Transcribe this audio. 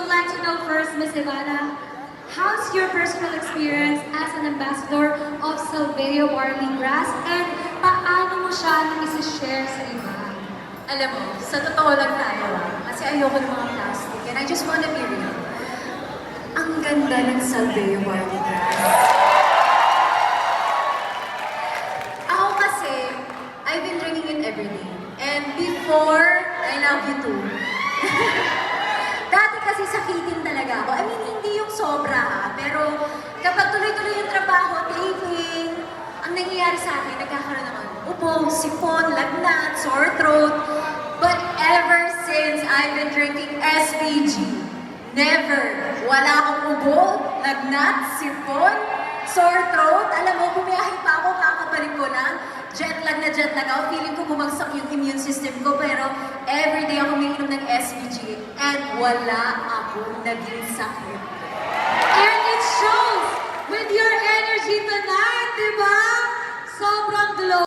would like to know first, Miss Ivana, how's your personal experience as an ambassador of Salveo Barley Grass and paano mo siya nag-share sa iba? Alam mo, sa totoo lang tayo kasi ayoko ng mga plastic and I just wanna be real. Ang ganda ng Salveo Barley Grass. Ako kasi, I've been drinking it every day. And before, I love you too. Dati kasi sakitin talaga ako. I mean, hindi yung sobra ha, pero kapag tuloy-tuloy yung trabaho, taping, ang nangyayari sa akin, nagkakaroon naman ubo, sipon, lagnat, sore throat. But ever since I've been drinking SVG, never. Wala akong ubo, lagnat, sipon, sore throat. Alam mo, bumiyahe pa ako, kakabalik ko lang. Jet lag ako. Feeling ko bumagsak yung immune system ko. Pero everyday ako umiinom ng SVG. And wala akong naging sakit. And it shows with your energy tonight, di ba? Sobrang glow.